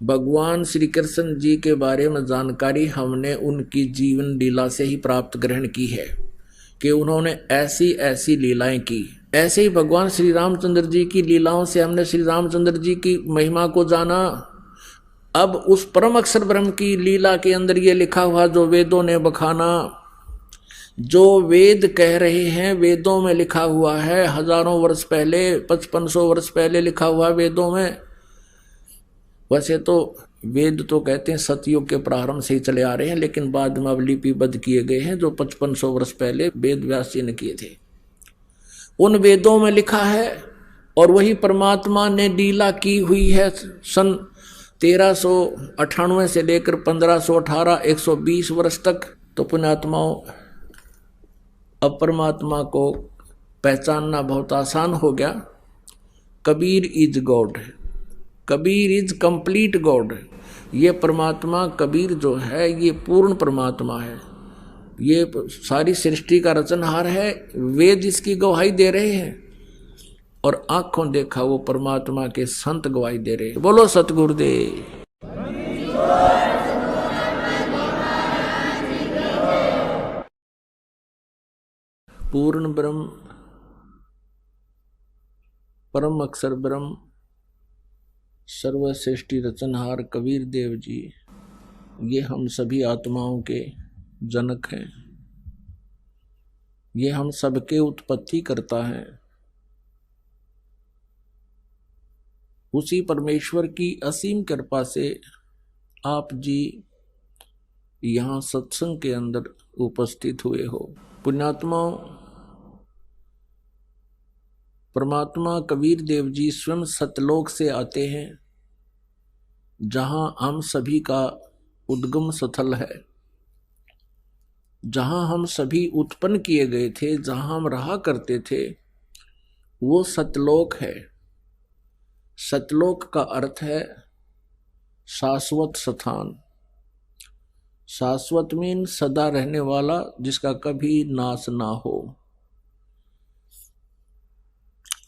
भगवान श्री कृष्ण जी के बारे में जानकारी हमने उनकी जीवन लीला से ही प्राप्त ग्रहण की है कि उन्होंने ऐसी ऐसी लीलाएं की। ऐसे ही भगवान श्री रामचंद्र जी की लीलाओं से हमने श्री रामचंद्र जी की महिमा को जाना। अब उस परम अक्षर ब्रह्म की लीला के अंदर ये लिखा हुआ जो वेदों ने बखाना, जो वेद कह रहे हैं वेदों में लिखा हुआ है, हजारों वर्ष पहले 5500 वर्ष पहले लिखा हुआ वेदों में। वैसे तो वेद तो कहते हैं सतयुग के प्रारंभ से ही चले आ रहे हैं, लेकिन बाद में अब लिपिबद्ध किए गए हैं जो 5500 वर्ष पहले वेद व्यास जी ने किए थे। उन वेदों में लिखा है और वही परमात्मा ने लीला की हुई है। सन 1398 से लेकर 1518 120 वर्ष तक। तो पुण्यात्माओं, अब परमात्मा को पहचानना बहुत आसान हो गया। Kabir is God, Kabir is complete God. ये परमात्मा कबीर जो है ये पूर्ण परमात्मा है, ये सारी सृष्टि का रचनहार है। वेद इसकी गवाही दे रहे हैं और आंखों देखा वो परमात्मा के संत गवाही दे रहे हैं। बोलो सतगुरुदेव। पूर्ण ब्रह्म, परम अक्षर ब्रह्म, सर्वश्रेष्ठी रचनहार कबीर देव जी, ये हम सभी आत्माओं के जनक हैं। ये हम सबके उत्पत्ति करता है। उसी परमेश्वर की असीम कृपा से आप जी यहाँ सत्संग के अंदर उपस्थित हुए हो। पुण्यात्माओं, परमात्मा कबीर देव जी स्वयं सतलोक से आते हैं, जहां हम सभी का उद्गम स्थल है, जहां हम सभी उत्पन्न किए गए थे, जहां हम रहा करते थे, वो सतलोक है। सतलोक का अर्थ है शाश्वत स्थान। शाश्वत मीन सदा रहने वाला, जिसका कभी नाश ना हो।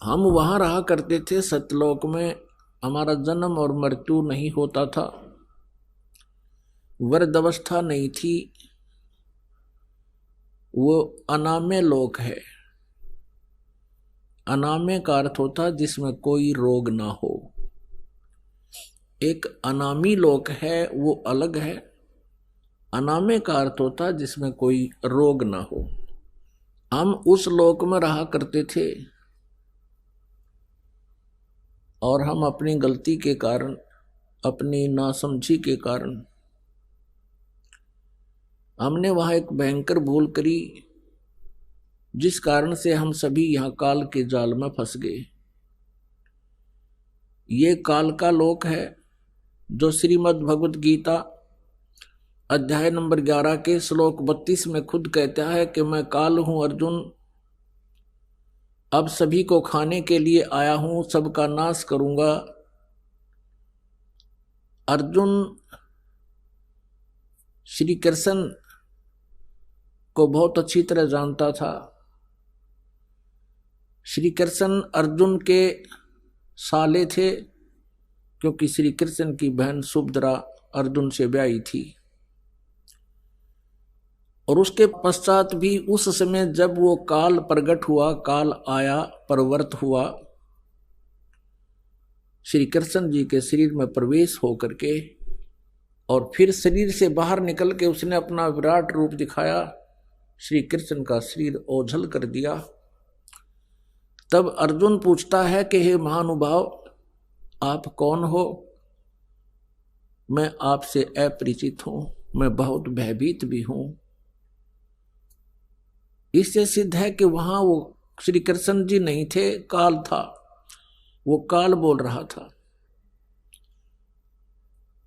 हम वहां रहा करते थे सतलोक में, हमारा जन्म और मृत्यु नहीं होता था, वृद्ध अवस्था नहीं थी। वो अनाम्य लोक है। अनाम्य का अर्थ होता है जिसमें कोई रोग ना हो। एक अनामी लोक है वो अलग है। अनाम्य का अर्थ होता है जिसमें कोई रोग ना हो। हम उस लोक में रहा करते थे और हम अपनी गलती के कारण, अपनी नासमझी के कारण हमने वहां एक भयंकर भूल करी, जिस कारण से हम सभी यहां काल के जाल में फंस गए। ये काल का लोक है जो श्रीमद् भगवत गीता अध्याय नंबर 11 के श्लोक 32 में खुद कहता है कि मैं काल हूं अर्जुन, अब सभी को खाने के लिए आया हूं, सबका नाश करूंगा। अर्जुन श्री कृष्ण को बहुत अच्छी तरह जानता था। श्री कृष्ण अर्जुन के साले थे, क्योंकि श्री कृष्ण की बहन सुभद्रा अर्जुन से ब्याही थी। और उसके पश्चात भी उस समय जब वो काल प्रकट हुआ, काल आया, प्रवृत्त हुआ, श्री कृष्ण जी के शरीर में प्रवेश होकर के और फिर शरीर से बाहर निकल के उसने अपना विराट रूप दिखाया, श्री कृष्ण का शरीर ओझल कर दिया। तब अर्जुन पूछता है कि हे महानुभाव, आप कौन हो? मैं आपसे अपरिचित हूं, मैं बहुत भयभीत भी हूं। इससे सिद्ध है कि वहां वो श्री कृष्ण जी नहीं थे, काल था। वो काल बोल रहा था।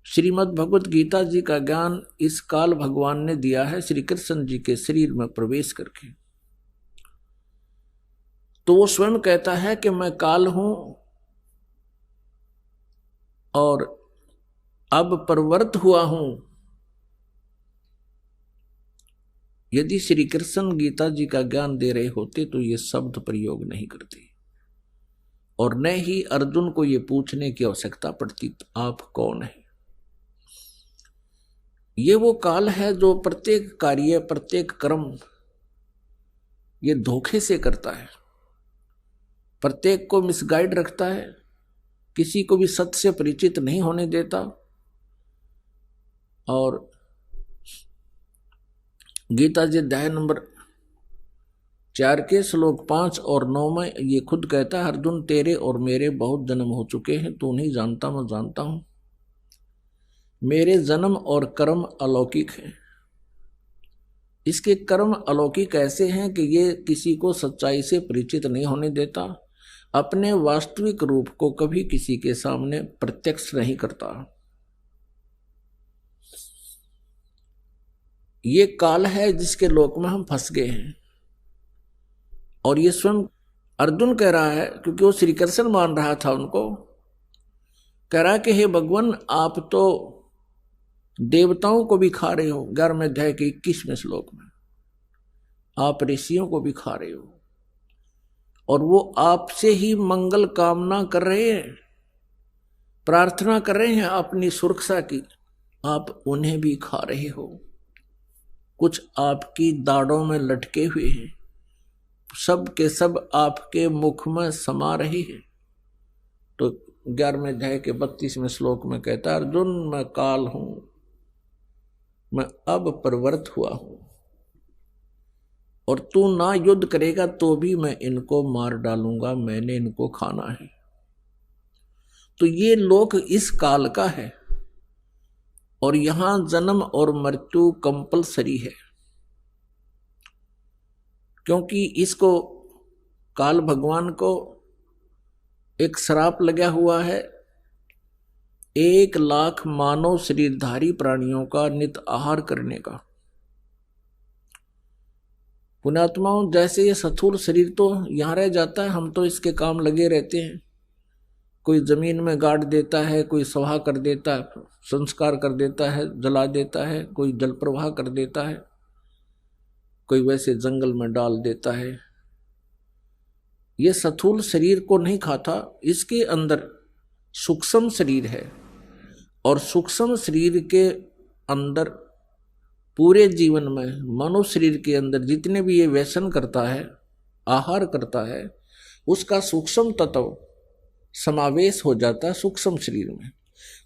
श्रीमद् भगवत गीता जी का ज्ञान इस काल भगवान ने दिया है श्री कृष्ण जी के शरीर में प्रवेश करके। तो वो स्वयं कहता है कि मैं काल हूं और अब प्रवृत्त हुआ हूं। यदि श्री कृष्ण गीता जी का ज्ञान दे रहे होते तो ये शब्द प्रयोग नहीं करते और न ही अर्जुन को ये पूछने की आवश्यकता पड़ती आप कौन है। ये वो काल है जो प्रत्येक कार्य प्रत्येक कर्म ये धोखे से करता है, प्रत्येक को मिसगाइड रखता है, किसी को भी सत्य से परिचित नहीं होने देता। और गीता जी अध्याय नंबर 4 के श्लोक 5 और 9 में ये खुद कहता है, अर्जुन तेरे और मेरे बहुत जन्म हो चुके हैं, तू नहीं जानता मैं जानता हूं। मेरे जन्म और कर्म अलौकिक हैं। इसके कर्म अलौकिक ऐसे हैं कि ये किसी को सच्चाई से परिचित नहीं होने देता, अपने वास्तविक रूप को कभी किसी के सामने प्रत्यक्ष नहीं करता। ये काल है जिसके लोक में हम फंस गए हैं। और ये स्वयं अर्जुन कह रहा है, क्योंकि वो श्री कृष्ण मान रहा था उनको, कह रहा है कि हे भगवान आप तो देवताओं को भी खा रहे हो, 11वें अध्याय के 21वें श्लोक में आप ऋषियों को भी खा रहे हो, और वो आपसे ही मंगल कामना कर रहे हैं, प्रार्थना कर रहे हैं अपनी सुरक्षा की, आप उन्हें भी खा रहे हो। कुछ आपकी दाढ़ों में लटके हुए हैं, सब के सब आपके मुख में समा रहे हैं। तो 11वें अध्याय के 32वें श्लोक में कहता है, अर्जुन मैं काल हूं, मैं अब प्रवृत्त हुआ हूं, और तू ना युद्ध करेगा तो भी मैं इनको मार डालूंगा, मैंने इनको खाना है। तो ये लोक इस काल का है, और यहां जन्म और मृत्यु कंपलसरी है, क्योंकि इसको काल भगवान को एक श्राप लगा हुआ है 1,00,000 मानव शरीरधारी प्राणियों का नित आहार करने का। पुण्यात्माओं, जैसे ये स्थूल शरीर तो यहां रह जाता है, हम तो इसके काम लगे रहते हैं, कोई जमीन में गाड़ देता है, कोई सवाह कर देता है, संस्कार कर देता है, जला देता है, कोई जल प्रवाह कर देता है, कोई वैसे जंगल में डाल देता है। ये स्थूल शरीर को नहीं खाता, इसके अंदर सूक्ष्म शरीर है, और सूक्ष्म शरीर के अंदर पूरे जीवन में मनुष्य शरीर के अंदर जितने भी ये व्यसन करता है, आहार करता है, उसका सूक्ष्म तत्व समावेश हो जाता है सूक्ष्म शरीर में।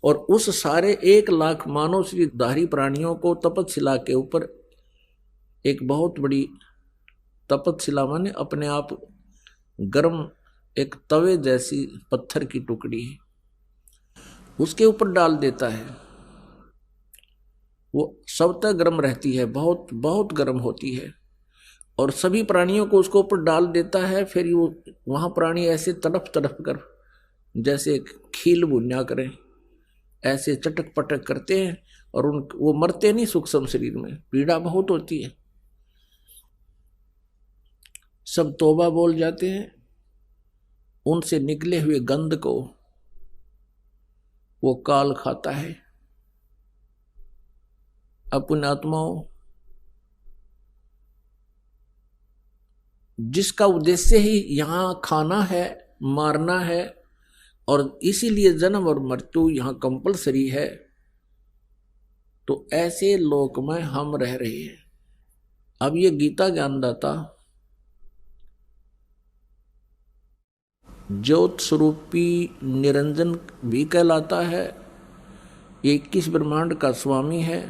और उस सारे 1,00,000 मानव शरीरधारी प्राणियों को तपतशिला के ऊपर एक बहुत बड़ी तपतशिला माने अपने आप गर्म एक तवे जैसी पत्थर की टुकड़ी है, उसके ऊपर डाल देता है। वो सब तक गर्म रहती है, बहुत बहुत गर्म होती है, और सभी प्राणियों को उसको ऊपर डाल देता है। फिर वो वहाँ प्राणी ऐसे तड़प तड़प कर जैसे खील भुन्या करें, ऐसे चटक पटक करते हैं, और वो मरते नहीं। सूक्ष्म शरीर में पीड़ा बहुत होती है, सब तौबा बोल जाते हैं। उनसे निकले हुए गंध को वो काल खाता है। अपने आत्माओं, जिसका उद्देश्य ही यहां खाना है, मारना है, और इसीलिए जन्म और मृत्यु यहां कंपलसरी है, तो ऐसे लोक में हम रह रहे हैं। अब ये गीता ज्ञानदाता ज्योत स्वरूपी निरंजन भी कहलाता है, 21 ब्रह्मांड का स्वामी है,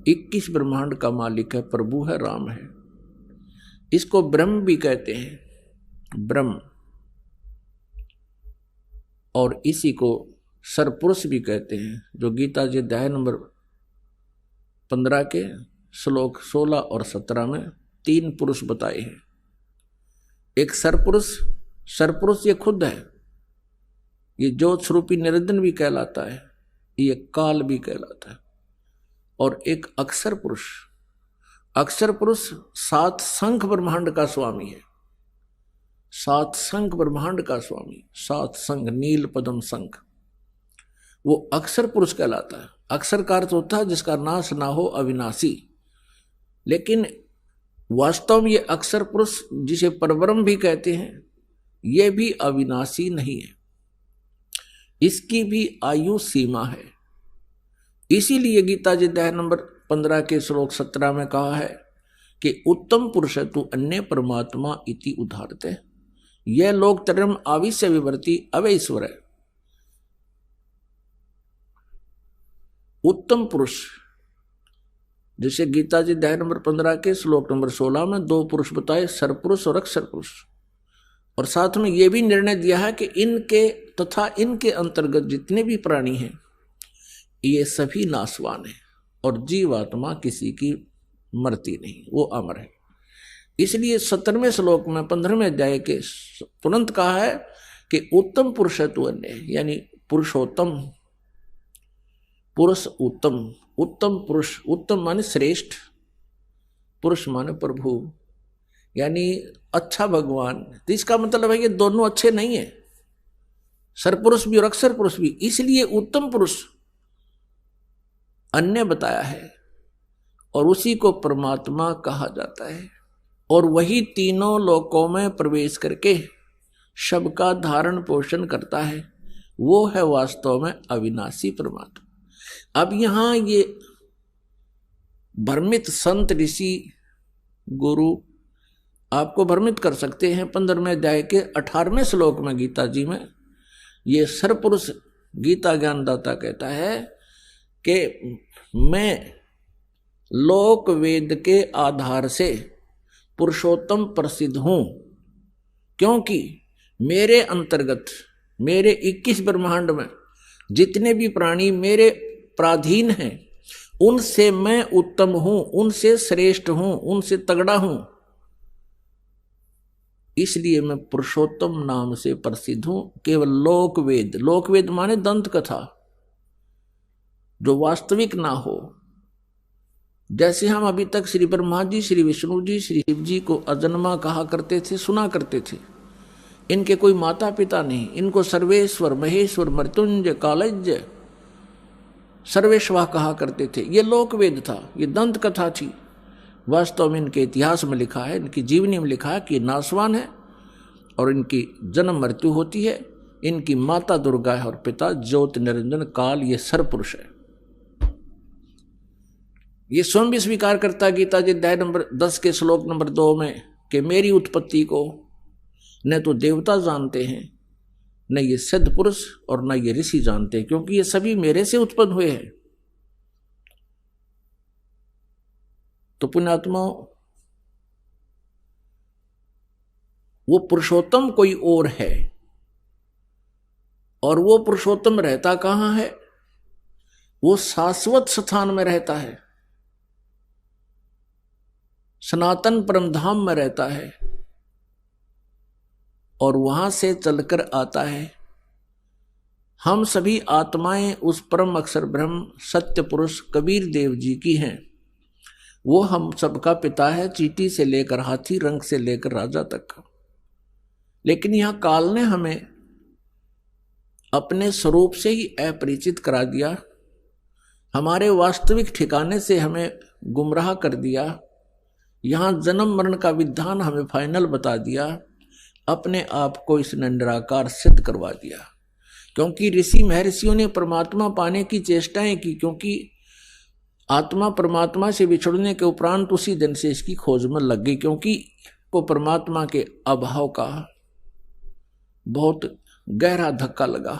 21 ब्रह्मांड का मालिक है, प्रभु है, राम है। इसको ब्रह्म भी कहते हैं, ब्रह्म, और इसी को सरपुरुष भी कहते हैं, जो गीता जी अध्याय नंबर 15 के श्लोक 16 और 17 में 3 पुरुष बताए हैं। एक सरपुरुष, सरपुरुष ये खुद है, ये ज्योत स्वरूपी निरंजन भी कहलाता है, ये काल भी कहलाता है। और एक अक्षर पुरुष, अक्षर पुरुष 7 संख ब्रह्मांड का स्वामी है, 7 संख ब्रह्मांड का स्वामी, 7 संख नील पद्म संख, वो अक्षर पुरुष कहलाता है। अक्षर का अर्थ होता है जिसका नाश ना हो, अविनाशी। लेकिन वास्तव में ये अक्षर पुरुष, जिसे परब्रह्म भी कहते हैं, ये भी अविनाशी नहीं है, इसकी भी आयु सीमा है। इसीलिए गीता जी अध्याय नंबर 15 के श्लोक 17 में कहा है कि उत्तम पुरुष तु अन्य परमात्मा इति उदाहरते, यह लोक तरम आविश्य विवर्ती अवैश्वर है। उत्तम पुरुष, जैसे गीता जी अध्याय नंबर 15 के श्लोक नंबर 16 में 2 पुरुष बताए, सरपुरुष और अक्षर पुरुष, और साथ में यह भी निर्णय दिया है कि इनके तथा इनके अंतर्गत जितने भी प्राणी हैं ये सभी नाशवान हैं और जीवात्मा किसी की मरती नहीं, वो अमर है। इसलिए 17वें श्लोक में 15वें अध्याय के तुरंत कहा है कि उत्तम पुरुष है तू अन्य, यानी पुरुषोत्तम, पुरुष उत्तम, उत्तम पुरुष, उत्तम माने श्रेष्ठ, पुरुष माने प्रभु, यानी अच्छा भगवान। तो इसका मतलब है कि दोनों अच्छे नहीं है, सरपुरुष भी और अक्षर पुरुष भी। इसलिए उत्तम पुरुष अन्य बताया है और उसी को परमात्मा कहा जाता है, और वही तीनों लोकों में प्रवेश करके सबका धारण पोषण करता है, वो है वास्तव में अविनाशी परमात्मा। अब यहां ये भ्रमित संत ऋषि गुरु आपको भ्रमित कर सकते हैं। 15वें अध्याय के 18वें श्लोक में गीता जी में ये सरपुरुष गीता ज्ञानदाता कहता है कि मैं लोक वेद के आधार से पुरुषोत्तम प्रसिद्ध हूं, क्योंकि मेरे अंतर्गत, मेरे 21 ब्रह्मांड में जितने भी प्राणी मेरे पराधीन हैं उनसे मैं उत्तम हूं, उनसे श्रेष्ठ हूं, उनसे तगड़ा हूं। इसलिए मैं पुरुषोत्तम नाम से प्रसिद्ध हूं। केवल लोक वेद, लोक वेद माने दंत कथा, जो वास्तविक ना हो। जैसे हम अभी तक श्री ब्रह्मा जी, श्री विष्णु जी, श्री शिव जी को अजन्मा कहा करते थे, सुना करते थे, इनके कोई माता पिता नहीं, इनको सर्वेश्वर, महेश्वर, मृत्युंजय, कालज्य, सर्वेश्वर कहा करते थे। ये लोक वेद था, ये दंत कथा थी। वास्तव में इनके इतिहास में लिखा है, इनकी जीवनी में लिखा है कि नाशवान है और इनकी जन्म मृत्यु होती है। इनकी माता दुर्गा है और पिता ज्योति निरंजन काल, ये सरपुरुष है। ये स्वयं भी स्वीकार करता गीता जी अध्याय नंबर 10 के श्लोक नंबर 2 में कि मेरी उत्पत्ति को न तो देवता जानते हैं, न ये सिद्ध पुरुष और न ये ऋषि जानते हैं, क्योंकि ये सभी मेरे से उत्पन्न हुए हैं। तो पुण्यात्मा, वो पुरुषोत्तम कोई और है, और वो पुरुषोत्तम रहता कहां है? वो शाश्वत स्थान में रहता है, सनातन परमधाम में रहता है, और वहां से चलकर आता है। हम सभी आत्माएं उस परम अक्षर ब्रह्म सत्य पुरुष कबीर देव जी की हैं। वो हम सबका पिता है, चींटी से लेकर हाथी, रंग से लेकर राजा तक। लेकिन यहां काल ने हमें अपने स्वरूप से ही अपरिचित करा दिया, हमारे वास्तविक ठिकाने से हमें गुमराह कर दिया। यहां जन्म मरण का विधान हमें फाइनल बता दिया, अपने आप को इसने निराकार सिद्ध करवा दिया। क्योंकि ऋषि महर्षियों ने परमात्मा पाने की चेष्टाएं की, क्योंकि आत्मा परमात्मा से बिछड़ने के उपरांत उसी दिन से इसकी खोज में लग गई, क्योंकि वो परमात्मा के अभाव का बहुत गहरा धक्का लगा।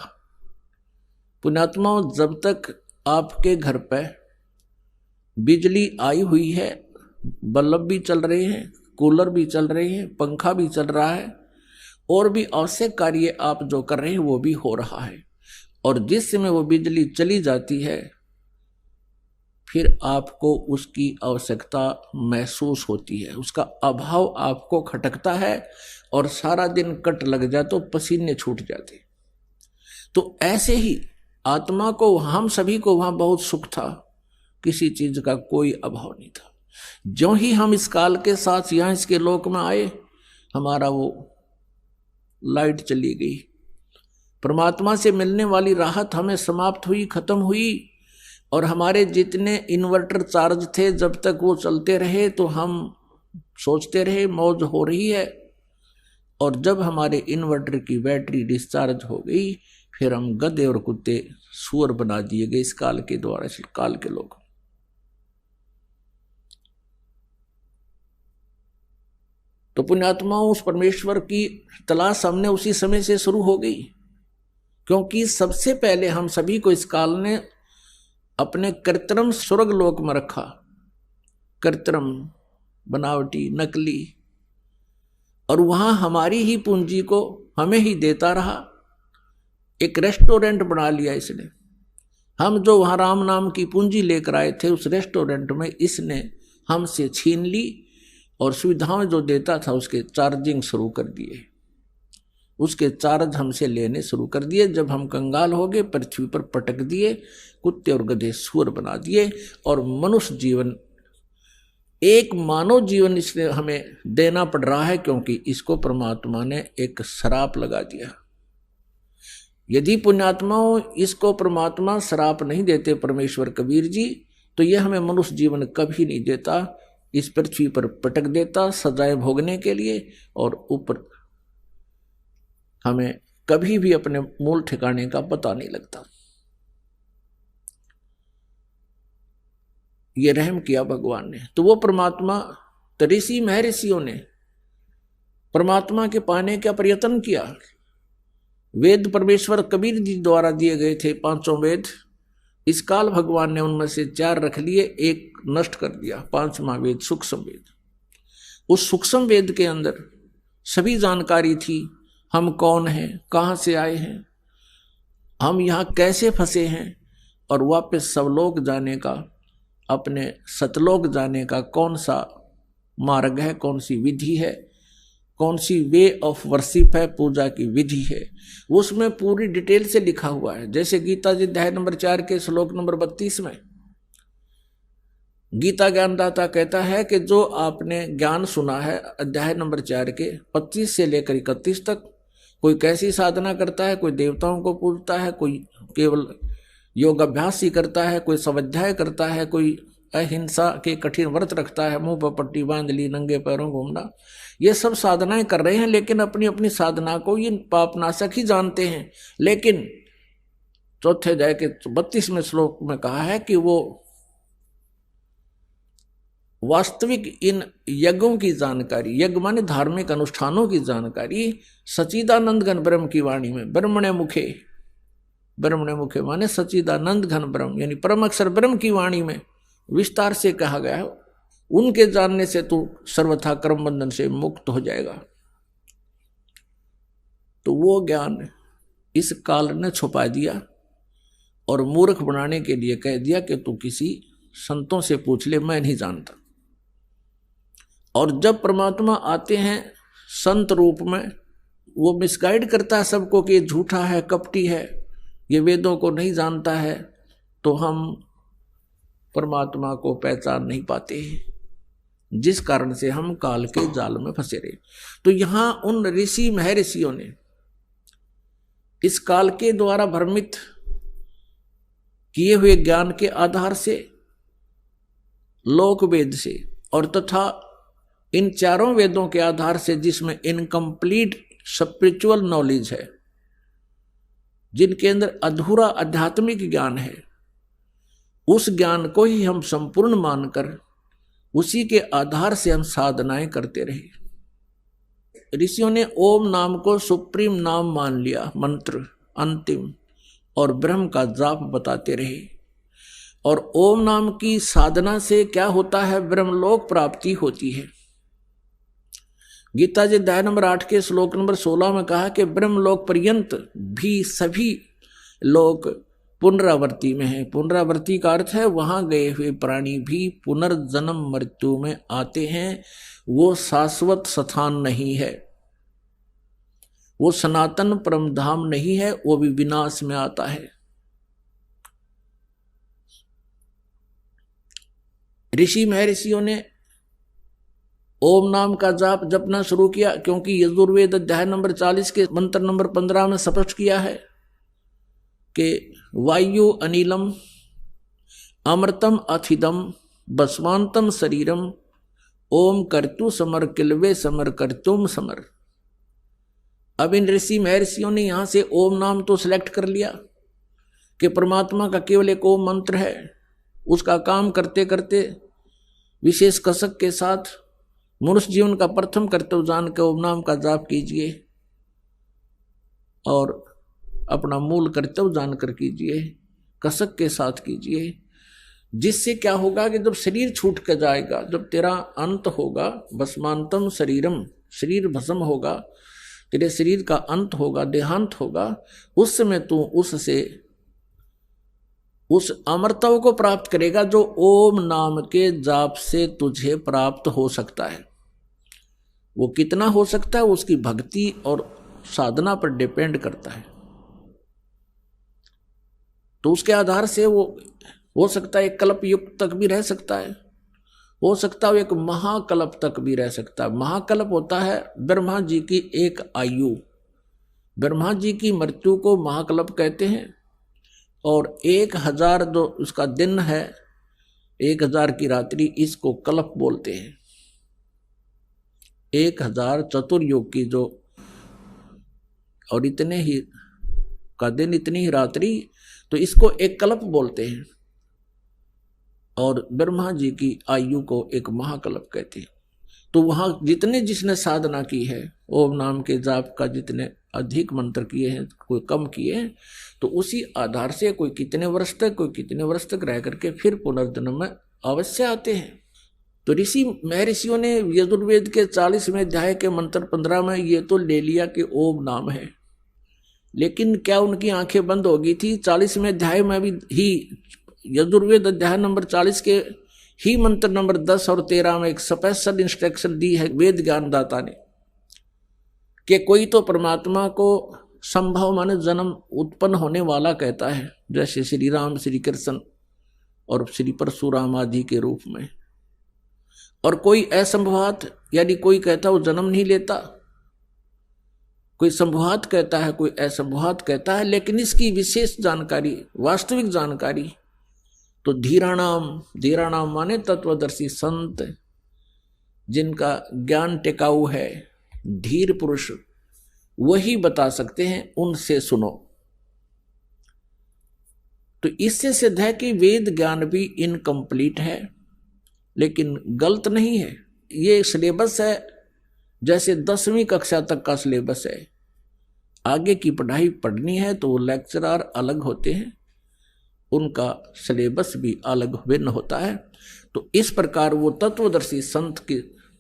पुण्यात्मा, जब तक आपके घर पे बिजली आई हुई है, बल्ब भी चल रहे हैं, कूलर भी चल रहे हैं, पंखा भी चल रहा है, और भी आवश्यक कार्य आप जो कर रहे हैं वो भी हो रहा है, और जिस समय वो बिजली चली जाती है फिर आपको उसकी आवश्यकता महसूस होती है, उसका अभाव आपको खटकता है, और सारा दिन कट लग जाए तो पसीने छूट जाते। तो ऐसे ही आत्मा को, हम सभी को वहां बहुत सुख था, किसी चीज का कोई अभाव नहीं था। जो ही हम इस काल के साथ यहां इसके लोक में आए, हमारा वो लाइट चली गई, परमात्मा से मिलने वाली राहत हमें समाप्त हुई, खत्म हुई। और हमारे जितने इन्वर्टर चार्ज थे, जब तक वो चलते रहे तो हम सोचते रहे मौज हो रही है, और जब हमारे इन्वर्टर की बैटरी डिस्चार्ज हो गई, फिर हम गधे और कुत्ते सुअर बना दिए गए इस काल के द्वारा, इस काल के लोग। तो पुण्यात्माओं, उस परमेश्वर की तलाश हमने उसी समय से शुरू हो गई, क्योंकि सबसे पहले हम सभी को इस काल ने अपने कृत्रिम स्वर्ग लोक में रखा, कृत्रिम, बनावटी, नकली, और वहां हमारी ही पूंजी को हमें ही देता रहा। एक रेस्टोरेंट बना लिया इसने। हम जो वहां राम नाम की पूंजी लेकर आए थे, उस रेस्टोरेंट में इसने हमसे छीन ली और सुविधाएं जो देता था उसके चार्जिंग शुरू कर दिए, उसके चार्ज हमसे लेने शुरू कर दिए। जब हम कंगाल हो गए, पृथ्वी पर पटक दिए, कुत्ते और गधे सुअर बना दिए, और मनुष्य जीवन, एक मानव जीवन इसने हमें देना पड़ रहा है, क्योंकि इसको परमात्मा ने एक श्राप लगा दिया। यदि पुण्यात्माओं इसको परमात्मा श्राप नहीं देते, परमेश्वर कबीर जी, तो यह हमें मनुष्य जीवन कभी नहीं देता, इस पृथ्वी पर पटक देता सजाएं भोगने के लिए, और ऊपर हमें कभी भी अपने मूल ठिकाने का पता नहीं लगता। ये रहम किया भगवान ने। तो वो परमात्मा, ऋषि महर्षियों ने परमात्मा के पाने का प्रयत्न किया। वेद परमेश्वर कबीर जी द्वारा दिए गए थे, 5 वेद। इस काल भगवान ने उनमें से 4 रख लिए, एक नष्ट कर दिया, 5वां वेद सूक्ष्म वेद। उस सूक्ष्म वेद के अंदर सभी जानकारी थी, हम कौन हैं, कहाँ से आए हैं, हम यहाँ कैसे फंसे हैं, और वापस सवलोक जाने का, अपने सतलोक जाने का कौन सा मार्ग है, कौन सी विधि है, कौन सी वे ऑफ वर्शिप है, पूजा की विधि है, उसमें पूरी डिटेल से लिखा हुआ है। जैसे गीता जी अध्याय नंबर 4 के श्लोक नंबर 32 में गीता ज्ञानदाता कहता है कि जो आपने ज्ञान सुना है अध्याय नंबर 4 के 25 से लेकर 31 तक, कोई कैसी साधना करता है, कोई देवताओं को पूजता है, कोई केवल योग अभ्यास ही करता है, कोई स्वाध्याय करता है, कोई अहिंसा के कठिन व्रत रखता है, मुंह पर पट्टी बांध ली, नंगे पैरों घूमना, ये सब साधनाएं कर रहे हैं, लेकिन अपनी अपनी साधना को ये पापनाशक ही जानते हैं। लेकिन चौथे अध्याय के 32वें श्लोक में कहा है कि वो वास्तविक इन यज्ञों की जानकारी, यज्ञ माने धार्मिक अनुष्ठानों की जानकारी, सच्चिदानंद घन ब्रह्म की वाणी में, ब्रह्मणे मुखे, ब्रह्मणे मुखे माने सच्चिदानंद घन ब्रह्म यानी परम अक्षर ब्रह्म की वाणी में विस्तार से कहा गया है। उनके जानने से तू सर्वथा कर्म बंधन से मुक्त हो जाएगा। तो वो ज्ञान इस काल ने छुपा दिया और मूर्ख बनाने के लिए कह दिया कि तू किसी संतों से पूछ ले, मैं नहीं जानता। और जब परमात्मा आते हैं संत रूप में, वो मिसगाइड करता है सबको कि ये झूठा है, कपटी है, ये वेदों को नहीं जानता है, तो हम परमात्मा को पहचान नहीं पाते, जिस कारण से हम काल के जाल में फंसे रहे। तो यहां उन ऋषि महर्षियों ने इस काल के द्वारा भ्रमित किए हुए ज्ञान के आधार से, लोक वेद से और तथा इन 4 वेदों के आधार से, जिसमें इनकम्प्लीट स्पिरिचुअल नॉलेज है, जिनके अंदर अधूरा आध्यात्मिक ज्ञान है, उस ज्ञान को ही हम संपूर्ण मानकर उसी के आधार से हम साधनाएं करते रहे। ऋषियों ने ओम नाम को सुप्रीम नाम मान लिया, मंत्र अंतिम, और ब्रह्म का जाप बताते रहे। और ओम नाम की साधना से क्या होता है, ब्रह्मलोक प्राप्ति होती है। गीता जी अध्याय नंबर 8 के श्लोक नंबर 16 में कहा कि ब्रह्मलोक पर्यंत भी सभी लोग पुनरावर्ती में है। पुनरावर्ती का अर्थ है वहां गए हुए प्राणी भी पुनर्जन्म मृत्यु में आते हैं। वो शाश्वत स्थान नहीं है, वो सनातन परम धाम नहीं है, वो भी विनाश में आता है। ऋषि महर्षियों ने ओम नाम का जाप जपना शुरू किया, क्योंकि यजुर्वेद अध्याय नंबर 40 के मंत्र नंबर 15 में स्पष्ट किया है कि वायु अनिलम अमृतम अथिदम बसवांतम शरीरम ओम कर्तु समर किलवे समर कर्तुम समर। अब इन ऋषि महर्षियों ने यहां से ओम नाम तो सिलेक्ट कर लिया कि परमात्मा का केवल एक ओम मंत्र है, उसका काम करते करते विशेष कसक के साथ मनुष्य जीवन का प्रथम कर्तव्य जान के ओम नाम का जाप कीजिए और अपना मूल कर्तव्य जानकर कीजिए, कसक के साथ कीजिए। जिससे क्या होगा कि जब शरीर छूट कर जाएगा, जब तेरा अंत होगा, भस्मांतम शरीरम, शरीर भस्म होगा, तेरे शरीर का अंत होगा, देहांत होगा, उस समय तू उससे उस अमरत्व को प्राप्त करेगा जो ओम नाम के जाप से तुझे प्राप्त हो सकता है। वो कितना हो सकता है उसकी भक्ति और साधना पर डिपेंड करता है। तो उसके आधार से वो हो सकता है एक कल्प युग तक भी रह सकता है, हो सकता है एक महाकल्प तक भी रह सकता है। महाकल्प होता है ब्रह्मा जी की एक आयु, ब्रह्मा जी की मृत्यु को महाकल्प कहते हैं। और 1000 जो उसका दिन है, 1000 की रात्रि, इसको कल्प बोलते हैं। 1000 चतुर्युग की जो, और इतने ही का दिन, इतनी ही रात्रि, तो इसको एक कल्प बोलते हैं। और ब्रह्मा जी की आयु को एक महाकल्प कहते हैं। तो वहां जितने जिसने साधना की है, ओम नाम के जाप का जितने अधिक मंत्र किए हैं, कोई कम किए हैं, तो उसी आधार से कोई कितने वर्ष तक, कोई कितने वर्ष तक रह करके फिर पुनर्जन्म में अवश्य आते हैं। तो ऋषि महर्षियों ने यजुर्वेद के 40वें अध्याय के मंत्र 15 में ये तो ले लिया कि ओम नाम है, लेकिन क्या उनकी आंखें बंद हो गई थी? 40वें अध्याय में भी ही, यजुर्वेद अध्याय नंबर 40 के ही मंत्र नंबर 10 और 13 में एक स्पेशल इंस्ट्रक्शन दी है वेद ज्ञानदाता ने कि कोई तो परमात्मा को संभव माने जन्म उत्पन्न होने वाला कहता है, जैसे श्री राम, श्री कृष्ण और श्री परशुराम आदि के रूप में, और कोई असंभवात, यानी कोई कहता वो जन्म नहीं लेता, कोई संभवात कहता है, कोई असंभवात कहता है। लेकिन इसकी विशेष जानकारी, वास्तविक जानकारी तो धीराणाम माने तत्वदर्शी संत, जिनका ज्ञान टिकाऊ है, धीर पुरुष, वही बता सकते हैं, उनसे सुनो। तो इससे सिद्ध है कि वेद ज्ञान भी इनकम्प्लीट है, लेकिन गलत नहीं है। ये सिलेबस है जैसे 10वीं कक्षा तक का सिलेबस है। आगे की पढ़ाई पढ़नी है तो वो लेक्चरर अलग होते हैं, उनका सिलेबस भी अलग भिन्न होता है। तो इस प्रकार वो तत्वदर्शी संत की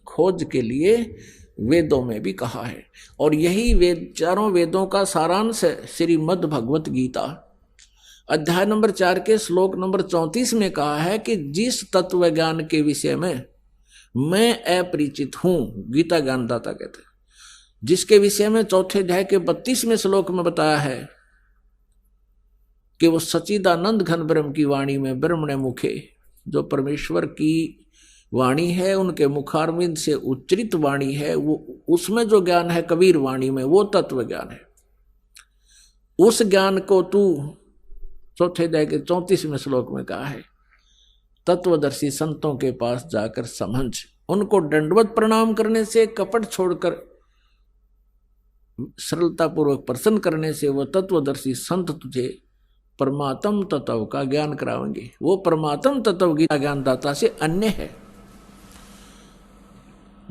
खोज के लिए वेदों में भी कहा है। और यही वेद, चारों वेदों का सारांश है श्रीमद् भगवत गीता अध्याय नंबर 4 के श्लोक नंबर 34 में कहा है कि जिस तत्व ज्ञान के विषय में मैं अपरिचित हूं, गीता ज्ञानदाता कहते हैं, जिसके विषय में 4थे अध्याय के 32वें श्लोक में बताया है कि वो सच्चिदानंद घन ब्रह्म की वाणी में ब्रह्मणे मुखे, जो परमेश्वर की वाणी है, उनके मुखारविंद से उच्चरित वाणी है, वो उसमें जो ज्ञान है कबीर वाणी में, वो तत्व ज्ञान है। उस ज्ञान को तू 4थे अध्याय के 34वें श्लोक में कहा है तत्वदर्शी संतों के पास जाकर समझ, उनको दंडवत प्रणाम करने से, कपट छोड़कर सरलता पूर्वक प्रसन्न करने से वो तत्वदर्शी संत तुझे परमात्म तत्व का ज्ञान करावेंगे। वो परमात्म तत्व गीता ज्ञानदाता से अन्य है,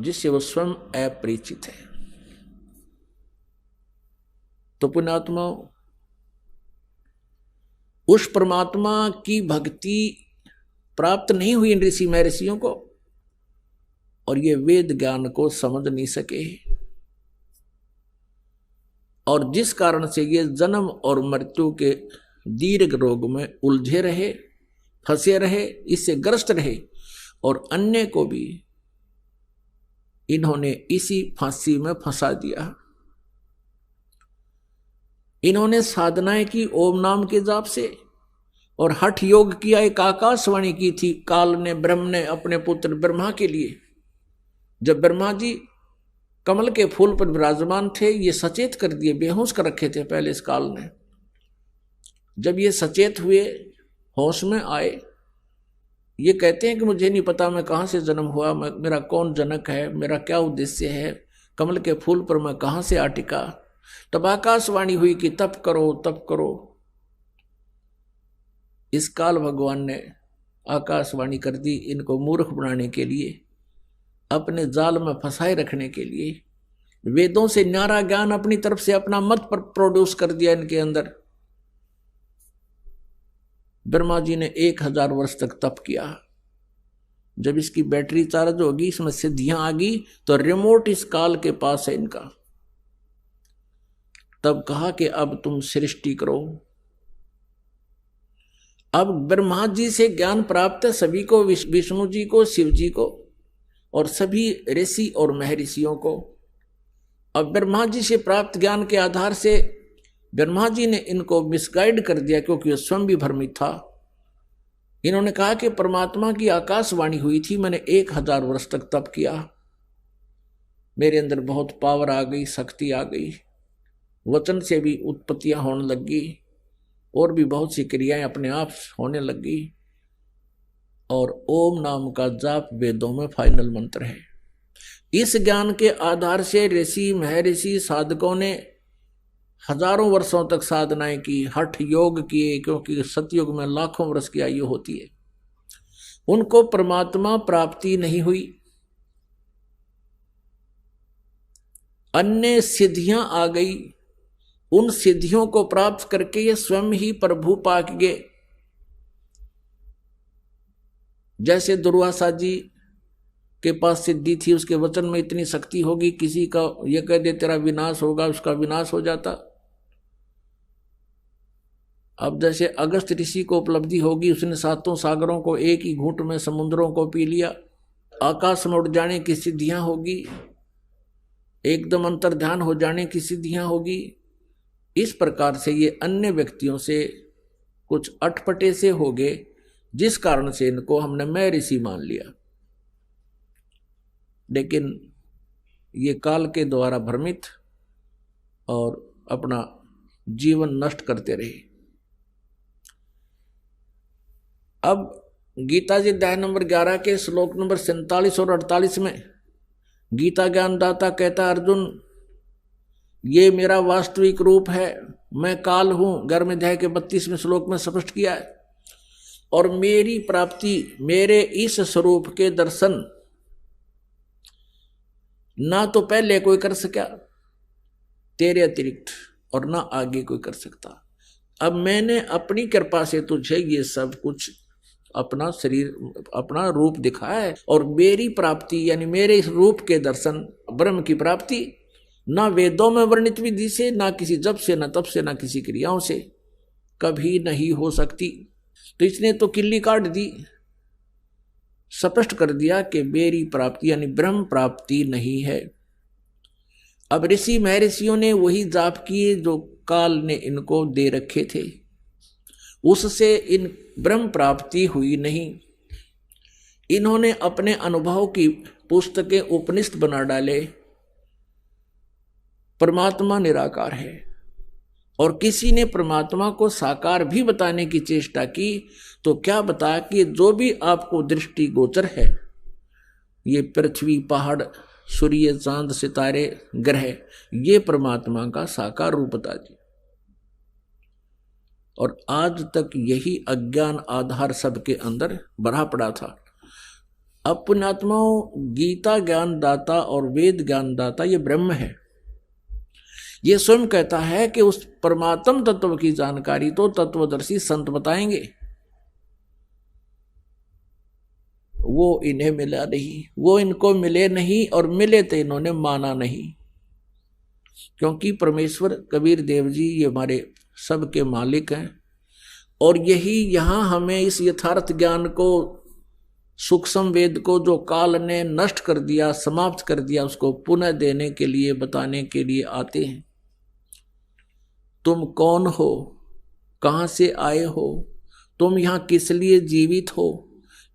जिससे वो स्वयं अपरिचित है। तो पुण्यात्मा, उस परमात्मा की भक्ति प्राप्त नहीं हुई इन ऋषि महर्षियों को, और ये वेद ज्ञान को समझ नहीं सके, और जिस कारण से ये जन्म और मृत्यु के दीर्घ रोग में उलझे रहे, फंसे रहे, इससे ग्रस्त रहे, और अन्य को भी इन्होंने इसी फांसी में फंसा दिया। इन्होंने साधनाएं की ओम नाम के जाप से, और हठ योग किया, एक आकाशवाणी की थी काल ने, ब्रह्म ने अपने पुत्र ब्रह्मा के लिए। जब ब्रह्मा जी कमल के फूल पर विराजमान थे, ये सचेत कर दिए, बेहोश कर रखे थे पहले इस काल ने। जब ये सचेत हुए, होश में आए, ये कहते हैं कि मुझे नहीं पता मैं कहाँ से जन्म हुआ, मेरा कौन जनक है, मेरा क्या उद्देश्य है, कमल के फूल पर मैं कहाँ से आ टिका। तब आकाशवाणी हुई कि तप करो, तप करो। इस काल भगवान ने आकाशवाणी कर दी इनको मूर्ख बनाने के लिए, अपने जाल में फंसाए रखने के लिए। वेदों से न्यारा ज्ञान अपनी तरफ से अपना मत पर प्रोड्यूस कर दिया इनके अंदर। ब्रह्मा जी ने 1000 वर्ष तक तप किया। जब इसकी बैटरी चार्ज होगी, इसमें सिद्धियां आ गई, तो रिमोट इस काल के पास है इनका। तब कहा कि अब तुम सृष्टि करो। अब ब्रह्मा जी से ज्ञान प्राप्त है सभी को, विष्णु जी को, शिव जी को और सभी ऋषि और महर्षियों को। अब ब्रह्मा जी से प्राप्त ज्ञान के आधार से ब्रह्मा जी ने इनको मिसगाइड कर दिया, क्योंकि वह स्वयं भी भ्रमित था। इन्होंने कहा कि परमात्मा की आकाशवाणी हुई थी, मैंने 1000 वर्ष तक तप किया, मेरे अंदर बहुत पावर आ गई, शक्ति आ गई, वचन से भी उत्पत्तियां होने लगी और भी बहुत सी क्रियाएं अपने आप होने लगी। और ओम नाम का जाप वेदों में फाइनल मंत्र है। इस ज्ञान के आधार से ऋषि महर्षि साधकों ने हजारों वर्षों तक साधनाएं की, हठ योग किए, क्योंकि सतयुग में लाखों वर्ष की आयु होती है। उनको परमात्मा प्राप्ति नहीं हुई, अन्य सिद्धियां आ गई। उन सिद्धियों को प्राप्त करके ये स्वयं ही प्रभु पाक गए। जैसे दुर्वासा जी के पास सिद्धि थी, उसके वचन में इतनी शक्ति होगी, किसी का ये कह दे तेरा विनाश होगा, उसका विनाश हो जाता। अब जैसे अगस्त ऋषि को उपलब्धि होगी, उसने 7 सागरों को एक ही घूंट में समुद्रों को पी लिया। आकाश में उड़ जाने की सिद्धियां होगी, एकदम अंतर्ध्यान हो जाने की सिद्धियां होगी। इस प्रकार से ये अन्य व्यक्तियों से कुछ अटपटे से हो गए, जिस कारण से इनको हमने मैं ऋषि मान लिया। लेकिन ये काल के द्वारा भ्रमित और अपना जीवन नष्ट करते रहे। अब गीता जी अध्याय नंबर 11 के श्लोक नंबर 47 और 48 में गीता ज्ञानदाता कहता, अर्जुन ये मेरा वास्तविक रूप है, मैं काल हूं। 11वें अध्याय के 32वें श्लोक में स्पष्ट किया है। और मेरी प्राप्ति, मेरे इस स्वरूप के दर्शन ना तो पहले कोई कर सका तेरे अतिरिक्त, और ना आगे कोई कर सकता। अब मैंने अपनी कृपा से तुझे ये सब कुछ, अपना शरीर, अपना रूप दिखाया है। और मेरी प्राप्ति यानी मेरे इस रूप के दर्शन, ब्रह्म की प्राप्ति, ना वेदों में वर्णित विधि से, ना किसी जप से, ना तप से, ना किसी क्रियाओं से कभी नहीं हो सकती। तो इसने तो किल्ली काट दी, स्पष्ट कर दिया कि मेरी प्राप्ति यानी ब्रह्म प्राप्ति नहीं है। अब ऋषि महर्षियों ने वही जाप किए जो काल ने इनको दे रखे थे, उससे इन ब्रह्म प्राप्ति हुई नहीं। इन्होंने अपने अनुभव की पुस्तकें उपनिषद बना डाले। परमात्मा निराकार है, और किसी ने परमात्मा को साकार भी बताने की चेष्टा की तो क्या बताया कि जो भी आपको दृष्टि गोचर है, ये पृथ्वी, पहाड़, सूर्य, चांद, सितारे, ग्रह, ये परमात्मा का साकार रूप बता दी। और आज तक यही अज्ञान आधार सबके अंदर भरा पड़ा था। अब पुण्यात्माओं, गीता ज्ञानदाता और वेद ज्ञानदाता ये ब्रह्म है। ये स्वयं कहता है कि उस परमात्म तत्व की जानकारी तो तत्वदर्शी संत बताएंगे, वो इन्हें मिला नहीं, वो इनको मिले नहीं, और मिले तो इन्होंने माना नहीं। क्योंकि परमेश्वर कबीर देव जी ये हमारे सबके मालिक हैं, और यही यहाँ हमें इस यथार्थ ज्ञान को, सूक्ष्म वेद को जो काल ने नष्ट कर दिया, समाप्त कर दिया, उसको पुनः देने के लिए, बताने के लिए आते हैं। तुम कौन हो, कहाँ से आए हो, तुम यहाँ किस लिए जीवित हो,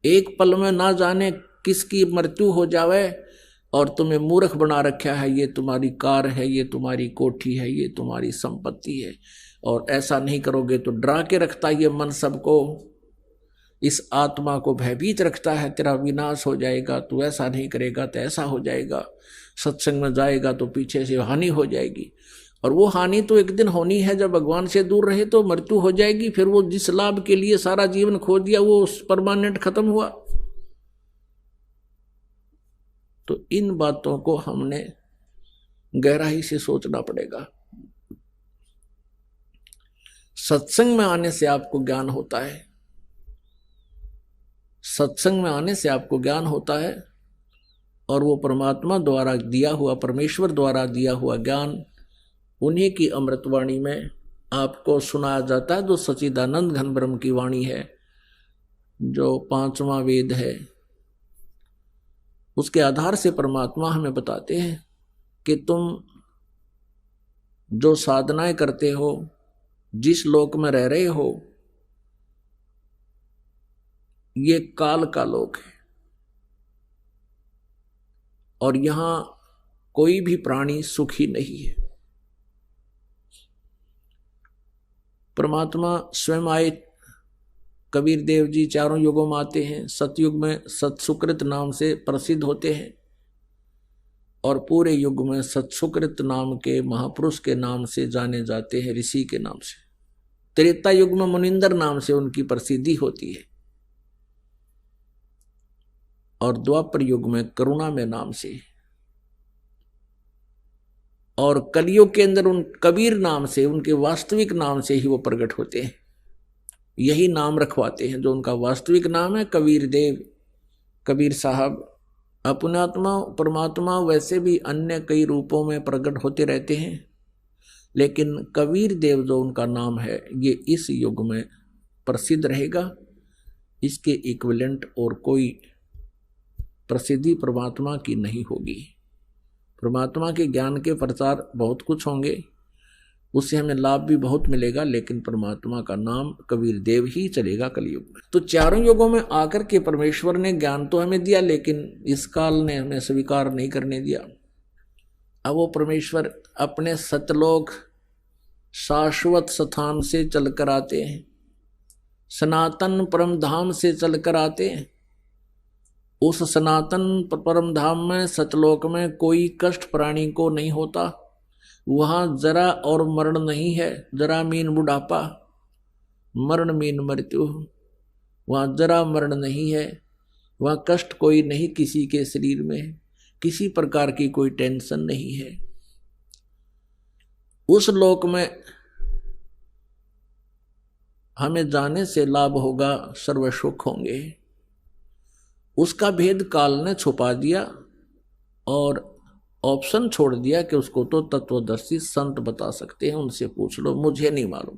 एक पल में ना जाने किसकी मृत्यु हो जावे, और तुम्हें मूर्ख बना रखा है। ये तुम्हारी कार है, ये तुम्हारी कोठी है, ये तुम्हारी संपत्ति है, और ऐसा नहीं करोगे तो डरा के रखता ये मन सबको, इस आत्मा को भयभीत रखता है, तेरा विनाश हो जाएगा, तू ऐसा नहीं करेगा तो ऐसा हो जाएगा, सत्संग में जाएगा तो पीछे से हानि हो जाएगी। और वो हानि तो एक दिन होनी है, जब भगवान से दूर रहे तो मृत्यु हो जाएगी, फिर वो जिस लाभ के लिए सारा जीवन खो दिया वो परमानेंट खत्म हुआ। तो इन बातों को हमने गहराई से सोचना पड़ेगा। सत्संग में आने से आपको ज्ञान होता है, सत्संग में आने से आपको ज्ञान होता है, और वो परमात्मा द्वारा दिया हुआ, परमेश्वर द्वारा दिया हुआ ज्ञान उन्हीं की अमृतवाणी में आपको सुनाया जाता है, जो सच्चिदानंद घन ब्रह्म की वाणी है, जो पांचवा वेद है। उसके आधार से परमात्मा हमें बताते हैं कि तुम जो साधनाएं करते हो, जिस लोक में रह रहे हो, ये काल का लोक है, और यहां कोई भी प्राणी सुखी नहीं है। परमात्मा स्वयं आए, कबीर देव जी चारों युगों में आते हैं, सतयुग में सत्सुकृत नाम से प्रसिद्ध होते हैं, और पूरे युग में सत्सुकृत नाम के महापुरुष के नाम से जाने जाते हैं, ऋषि के नाम से। त्रेता युग में मुनिंदर नाम से उनकी प्रसिद्धि होती है, और द्वापर युग में करुणा में नाम से, और कलयुग के अंदर उन कबीर नाम से, उनके वास्तविक नाम से ही वो प्रकट होते हैं। यही नाम रखवाते हैं, जो उनका वास्तविक नाम है कबीर देव, कबीर साहब। अपनात्मा परमात्मा वैसे भी अन्य कई रूपों में प्रकट होते रहते हैं, लेकिन कबीर देव जो उनका नाम है, ये इस युग में प्रसिद्ध रहेगा। इसके इक्विवेलेंट और कोई प्रसिद्धि परमात्मा की नहीं होगी। परमात्मा के ज्ञान के प्रचार बहुत कुछ होंगे, उससे हमें लाभ भी बहुत मिलेगा, लेकिन परमात्मा का नाम कबीर देव ही चलेगा कलयुग में। तो चारों युगों में आकर के परमेश्वर ने ज्ञान तो हमें दिया, लेकिन इस काल ने हमें स्वीकार नहीं करने दिया। अब वो परमेश्वर अपने सतलोक शाश्वत स्थान से चलकर आते हैं, सनातन परम धाम से चलकर आते हैं। उस सनातन परम धाम में, सतलोक में कोई कष्ट प्राणी को नहीं होता। वहां जरा और मरण नहीं है, जरा मीन बुढ़ापा, मरण मीन मृत्यु। वहां जरा मरण नहीं है, वहां कष्ट कोई नहीं किसी के शरीर में, किसी प्रकार की कोई टेंशन नहीं है। उस लोक में हमें जाने से लाभ होगा, सर्व सुख होंगे। उसका भेद काल ने छुपा दिया और ऑप्शन छोड़ दिया कि उसको तो तत्वदर्शी संत बता सकते हैं, उनसे पूछ लो, मुझे नहीं मालूम।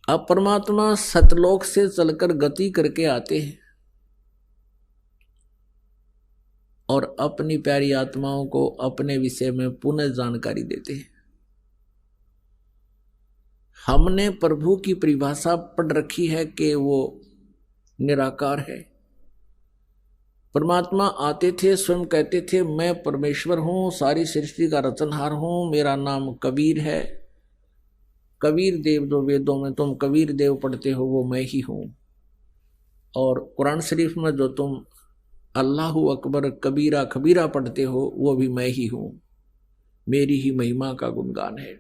अब परमात्मा सतलोक से चलकर गति करके आते हैं और अपनी प्यारी आत्माओं को अपने विषय में पुनः जानकारी देते हैं। हमने प्रभु की परिभाषा पढ़ रखी है कि वो निराकार है। परमात्मा आते थे, स्वयं कहते थे मैं परमेश्वर हूं, सारी सृष्टि का रचनहार हूं, मेरा नाम कबीर है। कबीर देव जो वेदों में तुम कबीर देव पढ़ते हो वो मैं ही हूं, और कुरान शरीफ में जो तुम अल्लाहु अकबर कबीरा खबीरा पढ़ते हो वो भी मैं ही हूं, मेरी ही महिमा का गुणगान है।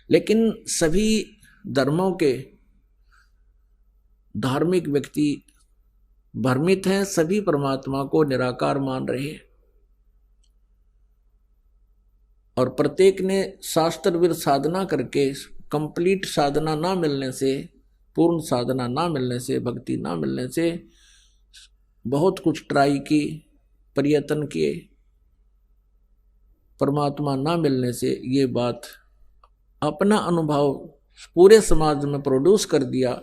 लेकिन सभी धर्मों के धार्मिक व्यक्ति भ्रमित हैं, सभी परमात्मा को निराकार मान रहे हैं, और प्रत्येक ने शास्त्रविद साधना करके कंप्लीट साधना ना मिलने से, पूर्ण साधना ना मिलने से, भक्ति ना मिलने से बहुत कुछ ट्राई की, प्रयत्न किए, परमात्मा ना मिलने से ये बात अपना अनुभव पूरे समाज में प्रोड्यूस कर दिया,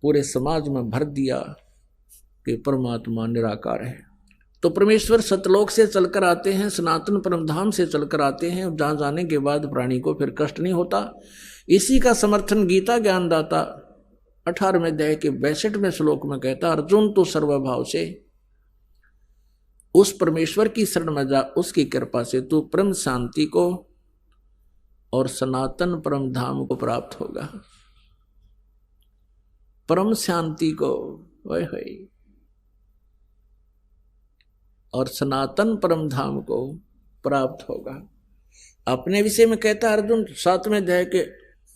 पूरे समाज में भर दिया कि परमात्मा निराकार है। तो परमेश्वर सतलोक से चलकर आते हैं, सनातन परमधाम से चलकर आते हैं, जहां जाने के बाद प्राणी को फिर कष्ट नहीं होता। इसी का समर्थन गीता ज्ञानदाता 18वें अध्याय के 62वें श्लोक में कहता, अर्जुन तो सर्वभाव से उस परमेश्वर की शरण में जा, उसकी कृपा से तू परम शांति को और सनातन परम धाम को प्राप्त होगा। परम शांति को, ओए होए। और सनातन परम धाम को प्राप्त होगा। अपने विषय में कहता है अर्जुन 7वें अध्याय के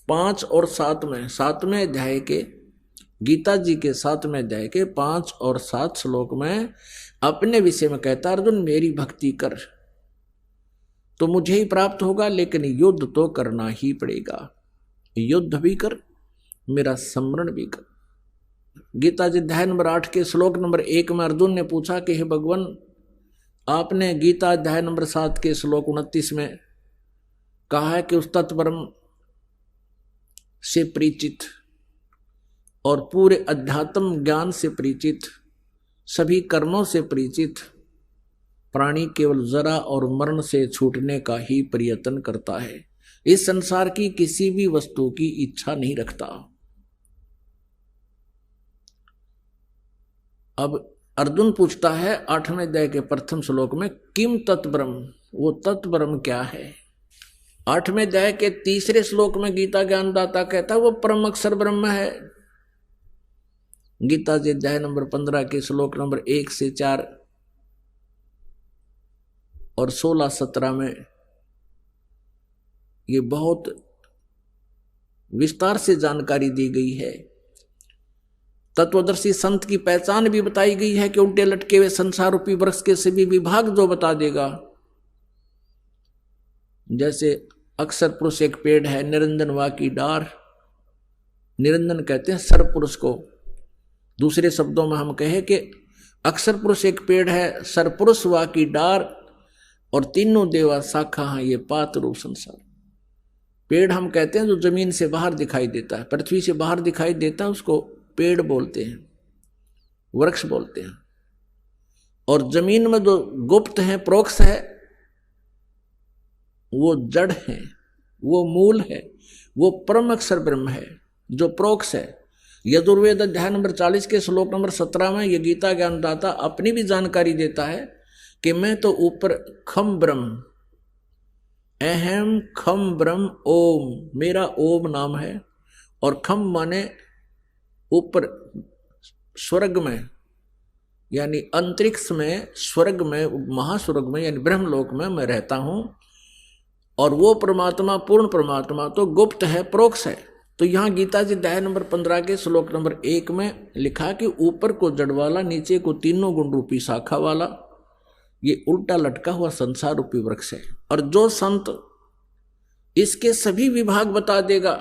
5 और 7वें अध्याय के गीता जी के 7वें अध्याय के 5 और 7 श्लोक में अपने विषय में कहता अर्जुन मेरी भक्ति कर तो मुझे ही प्राप्त होगा, लेकिन युद्ध तो करना ही पड़ेगा। युद्ध भी कर, मेरा स्मरण भी कर। गीता जी अध्याय नंबर 8 के श्लोक नंबर 1 में अर्जुन ने पूछा कि हे भगवान, आपने गीता अध्याय नंबर 7 के श्लोक 29 में कहा है कि उस तत्परम से परिचित और पूरे अध्यात्म ज्ञान से परिचित, सभी कर्मों से परिचित प्राणी केवल जरा और मरण से छूटने का ही प्रयत्न करता है, इस संसार की किसी भी वस्तु की इच्छा नहीं रखता। अब अर्जुन पूछता है 8वें अध्याय के प्रथम श्लोक में किम तत्ब्रह्म, वो तत्ब्रह्म क्या है। 8वें अध्याय के 3 श्लोक में गीता ज्ञानदाता कहता है वो परम अक्षर ब्रह्म है। गीता जी अध्याय नंबर 15 के श्लोक नंबर 1 से 4 और 16-17 में ये बहुत विस्तार से जानकारी दी गई है। तत्वदर्शी संत की पहचान भी बताई गई है कि उल्टे लटके हुए संसार रूपी वृक्ष के सभी विभाग जो बता देगा। जैसे अक्षर पुरुष एक पेड़ है, निरंजन वा की डार, निरंजन कहते हैं सर्व पुरुष को। दूसरे शब्दों में हम कहें कि अक्षर पुरुष एक पेड़ है, सरपुरुष वा की डार और तीनों देवा शाखा हैं ये पात रूप संसार। पेड़ हम कहते हैं जो जमीन से बाहर दिखाई देता है, पृथ्वी से बाहर दिखाई देता है, उसको पेड़ बोलते हैं, वृक्ष बोलते हैं। और जमीन में जो गुप्त है, प्रोक्ष है, वो जड़ है, वो मूल है, वो परम अक्षर ब्रह्म है जो प्रोक्ष है। यजुर्वेद अध्याय नंबर 40 के श्लोक नंबर 17 में ये गीता ज्ञानदाता अपनी भी जानकारी देता है कि मैं तो ऊपर खम ब्रह्म, अहम खम ब्रह्म ओम, मेरा ओम नाम है। और खम माने ऊपर स्वर्ग में यानी अंतरिक्ष में, स्वर्ग में, महास्वर्ग में यानी ब्रह्मलोक में मैं रहता हूं। और वो परमात्मा, पूर्ण परमात्मा तो गुप्त है, प्रोक्ष है। तो यहाँ गीता जी अध्याय नंबर 15 के श्लोक नंबर 1 में लिखा कि ऊपर को जड़ वाला, नीचे को तीनों गुण रूपी शाखा वाला, ये उल्टा लटका हुआ संसार रूपी वृक्ष है। और जो संत इसके सभी विभाग बता देगा,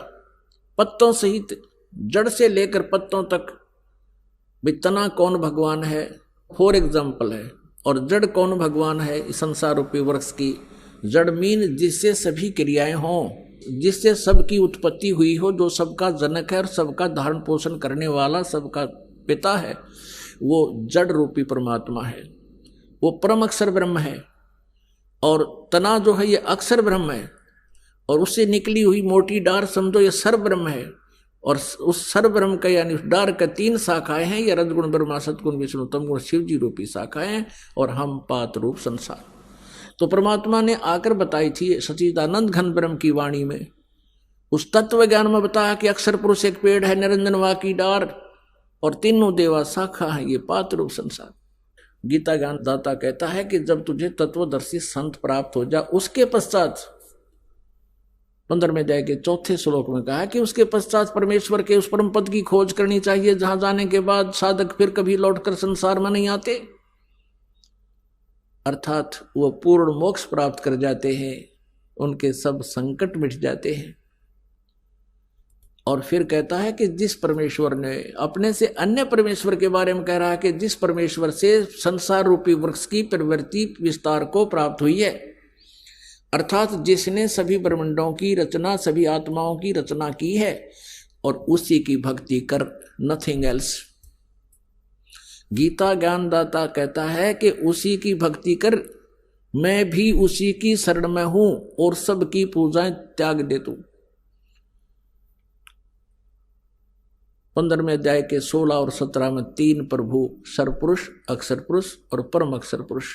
पत्तों सहित, जड़ से लेकर पत्तों तक, भी तना कौन भगवान है फॉर एग्जाम्पल है, और जड़ कौन भगवान है इस संसार रूपी वृक्ष की। जड़ मीन जिससे सभी क्रियाएं हों, जिससे सबकी उत्पत्ति हुई हो, जो सबका जनक है और सबका धारण पोषण करने वाला, सबका पिता है, वो जड़ रूपी परमात्मा है, वो परम अक्षर ब्रह्म है। और तना जो है ये अक्षर ब्रह्म है, और उससे निकली हुई मोटी डार समझो ये सर्व ब्रह्म है। और उस सर्व ब्रह्म का यानी उस डार का 3 शाखाएं हैं, ये रजगुण ब्रह्मा, सतगुण विष्णु, तमगुण शिव जी रूपी शाखाएं, और हम पात रूप संसार। तो परमात्मा ने आकर बताई थी सच्चिदानंद घन ब्रह्म की वाणी में, उस तत्व ज्ञान में बताया कि अक्षर पुरुष एक पेड़ है, निरंजन वा की डार और तीनों देवा शाखा है ये पात रूप संसार। गीता ज्ञान दाता कहता है कि जब तुझे तत्वदर्शी संत प्राप्त हो जा, उसके पश्चात 15वें अध्याय के 4 श्लोक में कहा कि उसके पश्चात परमेश्वर के उस परम पद की खोज करनी चाहिए, जहां जाने के बाद साधक फिर कभी लौटकर संसार में नहीं आते। अर्थात वो पूर्ण मोक्ष प्राप्त कर जाते हैं, उनके सब संकट मिट जाते हैं। और फिर कहता है कि जिस परमेश्वर ने अपने से अन्य परमेश्वर के बारे में कह रहा है कि जिस परमेश्वर से संसार रूपी वृक्ष की प्रवृत्ति विस्तार को प्राप्त हुई है, अर्थात जिसने सभी ब्रह्मांडों की रचना, सभी आत्माओं की रचना की है, और उसी की भक्ति कर, नथिंग एल्स। गीता ज्ञानदाता कहता है कि उसी की भक्ति कर, मैं भी उसी की शरण में हूं और सबकी पूजाएं त्याग दे तू। 15वें अध्याय के 16 और 17 में 3 प्रभु, सर्वपुरुष, अक्षर पुरुष और परम अक्षर पुरुष,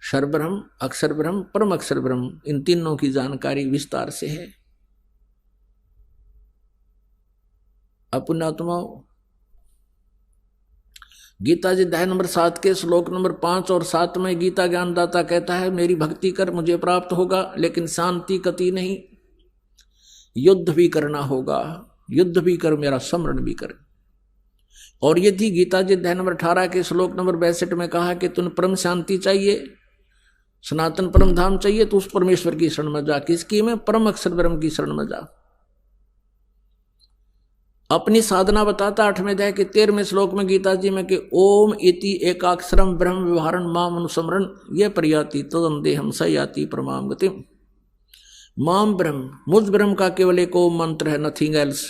सर्वब्रह्म, अक्षर ब्रह्म, परम अक्षर ब्रह्म, इन तीनों की जानकारी विस्तार से है। अपनात्माओं, गीता जी अध्याय नंबर 7 के श्लोक नंबर 5 और 7 में गीता ज्ञानदाता कहता है मेरी भक्ति कर मुझे प्राप्त होगा, लेकिन शांति कति नहीं, युद्ध भी करना होगा, युद्ध भी कर, मेरा स्मरण भी कर। और यदि गीता जी अध्याय नंबर 18 के श्लोक नंबर 62 में कहा कि तुम परम शांति चाहिए, सनातन परम धाम चाहिए, तो उस परमेश्वर की शरण में जा। किसकी में? परम अक्षर ब्रह्म की शरण में जा। अपनी साधना बताता 8वें अध्याय के 13वें श्लोक में गीता जी में कि ओम इति एकाक्षरम ब्रह्म व्यवहारन माम अनुस्मरण ये प्रयाति तदंदेहम स याति परमाम गतिम। माम ब्रह्म, मुझ ब्रह्म का केवल एक ओम मंत्र है, नथिंग एल्स।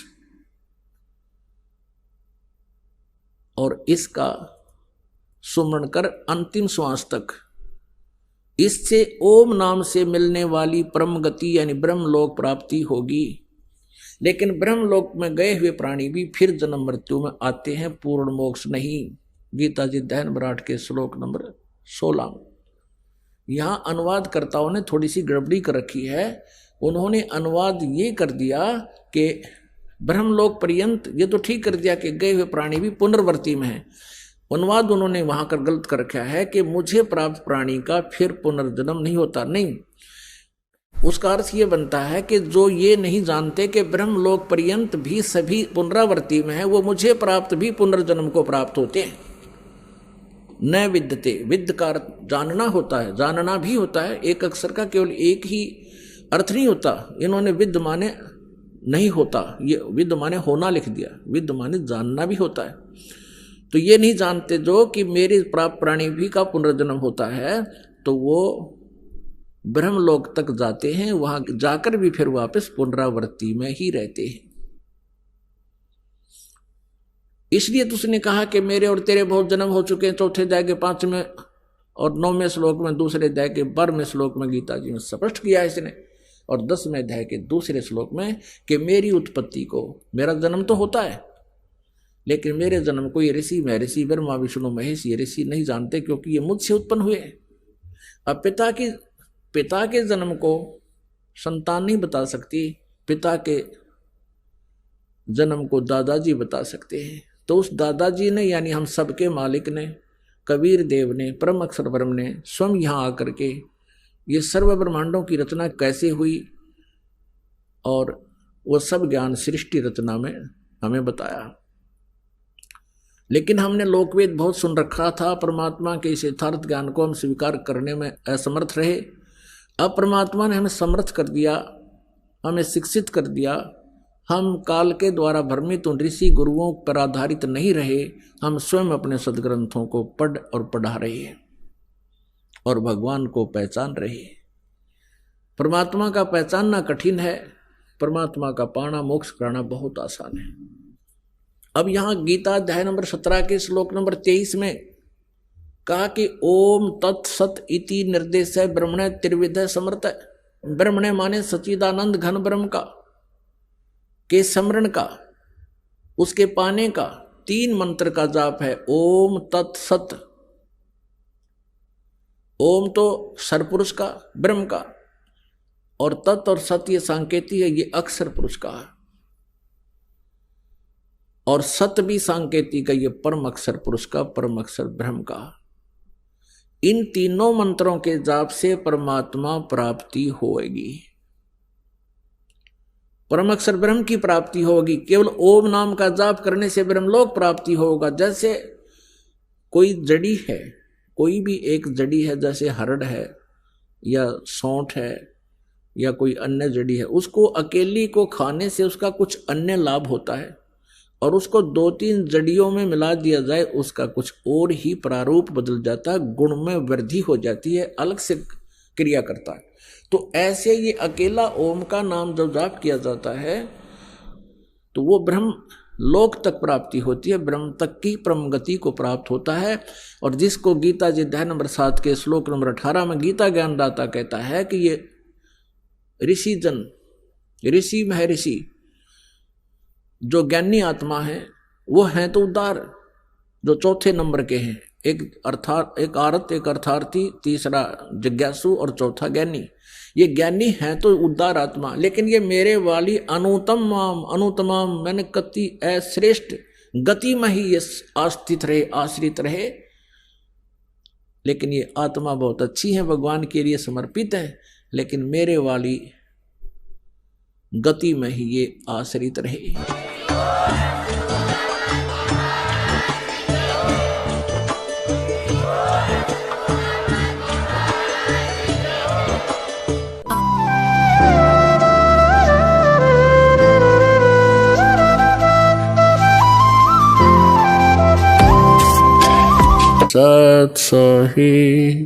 और इसका सुमरण कर अंतिम श्वास तक। इससे ओम नाम से मिलने वाली परम गति यानी ब्रह्मलोक प्राप्ति होगी। लेकिन ब्रह्मलोक में गए हुए प्राणी भी फिर जन्म मृत्यु में आते हैं, पूर्ण मोक्ष नहीं। गीता जी अध्याय नंबर 8 के श्लोक नंबर 16। यहां अनुवादकर्ताओं ने थोड़ी सी गड़बड़ी कर रखी है। उन्होंने अनुवाद ये कर दिया कि ब्रह्मलोक पर्यंत, ये तो ठीक कर दिया कि गए हुए प्राणी भी पुनर्वर्ती में है। अनुवाद उन्होंने वहां कर गलत कर रखा है कि मुझे प्राप्त प्राणी का फिर पुनर्जन्म नहीं होता। नहीं, उसका अर्थ ये बनता है कि जो ये नहीं जानते कि ब्रह्मलोक पर्यंत भी सभी पुनरावर्ती में है, वो मुझे प्राप्त भी पुनर्जन्म को प्राप्त होते हैं। न विद्यते, विद्य का जानना होता है, जानना भी होता है। एक अक्षर का केवल एक ही अर्थ नहीं होता। इन्होंने विद्य माने नहीं होता, ये विद्य माने होना लिख दिया। विद्य माने जानना भी होता है। तो ये नहीं जानते जो कि मेरे प्राप्त प्राणी भी का पुनर्जन्म होता है, तो वो ब्रह्मलोक तक जाते हैं, वहां जाकर भी फिर वापस पुनरावृत्ति में ही रहते हैं। इसलिए तो उसने कहा कि मेरे और तेरे बहुत जन्म हो चुके हैं। चौथे अध्याय के 5वें और 9वें श्लोक में, दूसरे अध्याय के 12वें श्लोक में गीता जी में स्पष्ट किया इसने। और 10वें अध्याय के दूसरे श्लोक में कि मेरी उत्पत्ति को, मेरा जन्म तो होता है, लेकिन मेरे जन्म को ये ऋषि, मैं ऋषि, ब्रह्मा विष्णु महेश, ये ऋषि नहीं जानते, क्योंकि ये मुझसे उत्पन्न हुए। अब पिता के जन्म को संतान नहीं बता सकती, पिता के जन्म को दादाजी बता सकते हैं। तो उस दादाजी ने, यानी हम सबके मालिक ने, कबीर देव ने, परम अक्षर ब्रह्म ने स्वयं यहाँ आकर के ये सर्व ब्रह्मांडों की रचना कैसे हुई और वो सब ज्ञान सृष्टि रचना में हमें बताया। लेकिन हमने लोकवेद बहुत सुन रखा था, परमात्मा के इस यथार्थ ज्ञान को हम स्वीकार करने में असमर्थ रहे। अब परमात्मा ने हमें समर्थ कर दिया, हमें शिक्षित कर दिया। हम काल के द्वारा भ्रमित उन ऋषि गुरुओं पर आधारित नहीं रहे, हम स्वयं अपने सदग्रंथों को पढ़ और पढ़ा रहे हैं और भगवान को पहचान रहे हैं। परमात्मा का पहचानना कठिन है, परमात्मा का पाना, मोक्ष कराना बहुत आसान है। अब यहाँ गीता अध्याय नंबर 17 के श्लोक नंबर 23 में कहा कि ओम तत्सत इति निर्देश है ब्रह्मणे त्रिविध समर्थ। ब्रह्मणे माने सच्चिदानंद घन ब्रह्म का, के स्मरण का, उसके पाने का 3 मंत्र का जाप है। ओम तत्सत, ओम तो सरपुरुष का, ब्रह्म का, और तत् और सत ये सांकेती है, ये अक्षर पुरुष का है। और सत भी सांकेतिक है, ये परम अक्षर पुरुष का, परम अक्षर ब्रह्म का। इन तीनों मंत्रों के जाप से परमात्मा प्राप्ति होगी, परम अक्षर ब्रह्म की प्राप्ति होगी। केवल ओम नाम का जाप करने से ब्रह्मलोक प्राप्ति होगा। जैसे कोई जड़ी है, कोई भी एक जड़ी है, जैसे हरड़ है या सौंठ है या कोई अन्य जड़ी है, उसको अकेली को खाने से उसका कुछ अन्य लाभ होता है, और उसको 2-3 जड़ियों में मिला दिया जाए, उसका कुछ और ही प्रारूप बदल जाता है, गुण में वृद्धि हो जाती है, अलग से क्रिया करता है। तो ऐसे ये अकेला ओम का नाम जब जाप किया जाता है तो वो ब्रह्म लोक तक प्राप्ति होती है, ब्रह्म तक की परम गति को प्राप्त होता है। और जिसको गीता जी अध्याय नंबर 7 के श्लोक नंबर 18 में गीता ज्ञानदाता कहता है कि ये ऋषि जन, ऋषि महर्षि जो ज्ञानी आत्मा है वो हैं तो उदार, जो चौथे नंबर के हैं, एक आरत, एक अर्थार्थी, तीसरा जिज्ञासु और चौथा ज्ञानी। ये ज्ञानी हैं तो उदार आत्मा, लेकिन ये मेरे वाली अनुतमाम, मैंने कति श्रेष्ठ गति में ही ये आस्थित रहे, आश्रित रहे। लेकिन ये आत्मा बहुत अच्छी है, भगवान के लिए समर्पित है, लेकिन मेरे वाली गति में ही ये आश्रित रहे। सत्सही